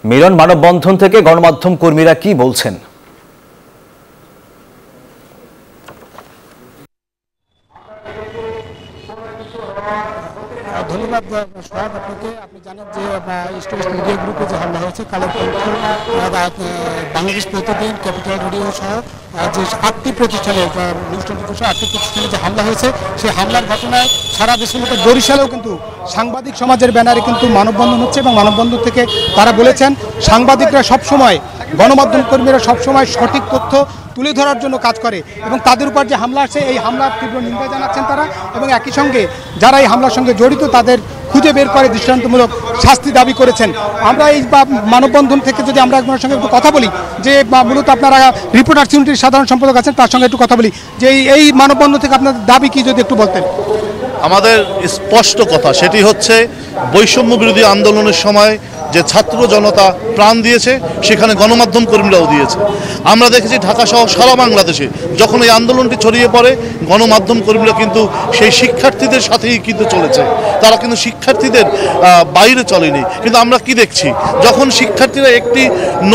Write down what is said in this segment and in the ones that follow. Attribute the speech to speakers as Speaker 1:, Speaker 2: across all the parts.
Speaker 1: মিলন মানববন্ধন থেকে গণমাধ্যম কর্মীরা কি বলছেন?
Speaker 2: ধন্যবাদ সোহাগ আপনাকে। আপনি জানেন যে স্টেট মিডিয়া গ্রুপে যে হামলা হয়েছে, কালের কণ্ঠ, বাংলাদেশ প্রতিদিন, ক্যাপিটাল রেডিও সহ যে 8টি প্রতিষ্ঠানে, নিউজ 24 সহ 8টি প্রতিষ্ঠানে যে হামলা হয়েছে, সেই হামলার ঘটনায় সারা দেশের মতো বরিশালেও কিন্তু সাংবাদিক সমাজের ব্যানারে কিন্তু মানববন্ধন হচ্ছে এবং মানববন্ধন থেকে তারা বলেছেন সাংবাদিকরা সবসময়, গণমাধ্যম কর্মীরা সবসময় সঠিক তথ্য তুলে ধরার জন্য কাজ করে এবং তাদের উপর যে হামলা আসছে এই হামলার তীব্র নিন্দা জানাচ্ছেন তারা এবং একই সঙ্গে যারা এই হামলার সঙ্গে জড়িত তাদের খুঁজে বের করে দৃষ্টান্তমূলক শাস্তি দাবি করেছেন। আমরা এই মানববন্ধন থেকে যদি আমরা একজনের সঙ্গে একটু কথা বলি, যে মূলত আপনারা রিপোর্টার্স ইউনিটির সাধারণ সম্পাদক আছেন, তার সঙ্গে একটু কথা বলি যে এই মানববন্ধন থেকে আপনাদের দাবি কি যদি একটু বলতেন।
Speaker 3: আমাদের স্পষ্ট কথা, সেটি হচ্ছে বৈষম্য বিরোধী আন্দোলনের সময় যে ছাত্র জনতা প্রাণ দিয়েছে সেখানে গণমাধ্যম কর্মীরাও দিয়েছে। আমরা দেখেছি ঢাকা সহ সারা বাংলাদেশে যখন এই আন্দোলনটি ছড়িয়ে পড়ে গণমাধ্যম কর্মীরা কিন্তু সেই শিক্ষার্থীদের সাথেই কিন্তু চলেছে, তারা কিন্তু শিক্ষার্থীদের বাইরে চলেনি। কিন্তু আমরা কি দেখছি, যখন শিক্ষার্থীরা একটি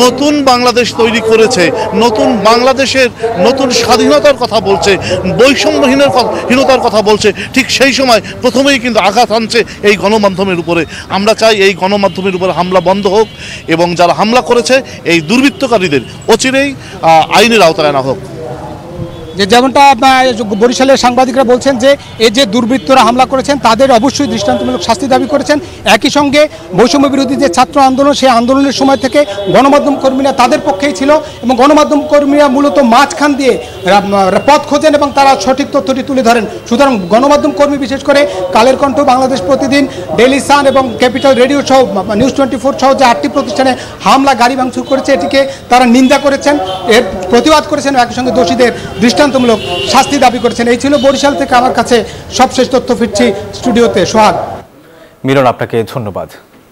Speaker 3: নতুন বাংলাদেশ তৈরি করেছে, নতুন বাংলাদেশের নতুন স্বাধীনতার কথা বলছে, বৈষম্যহীনতার কথা বলছে, ঠিক সেই সময় প্রথমেই কিন্তু আঘাত আনছে এই গণমাধ্যমের উপরে। আমরা চাই এই গণমাধ্যমের উপরে হামলা বন্ধ হোক এবং যারা হামলা করেছে এই দুর্বৃত্তকারীদের অচিরেই আইনের আওতায় আনা হোক।
Speaker 2: যেমনটা বরিশালের সাংবাদিকরা বলছেন যে এই যে দুর্বৃত্তরা হামলা করেছেন তাদের অবশ্যই দৃষ্টান্তমূলক শাস্তি দাবি করেছেন। একই সঙ্গে বৈষম্য বিরোধী যে ছাত্র আন্দোলন, সেই আন্দোলনের সময় থেকে গণমাধ্যম কর্মীরা তাদের পক্ষেই ছিল এবং গণমাধ্যম কর্মীরা মূলত মাঝখান দিয়ে পথ খোঁজেন এবং তারা সঠিক তথ্যটি তুলে ধরেন। সুতরাং গণমাধ্যম কর্মী বিশেষ করে কালের কণ্ঠ, বাংলাদেশ প্রতিদিন, ডেইলি সান এবং ক্যাপিটাল রেডিও সহ নিউজ 24 সহ যে 8টি প্রতিষ্ঠানে হামলা, গাড়ি ভাঙচুর করেছে, এটিকে তারা নিন্দা করেছেন, এর প্রতিবাদ করেছেন, একই সঙ্গে দোষীদের দৃষ্টান্তমূলক শাস্তি দাবি করেছেন। এই ছিল বরিশাল থেকে আমার কাছে সবশেষ তথ্য। ফিরছি স্টুডিওতে। সোহাগ।
Speaker 1: মিলন, আপনাকে ধন্যবাদ।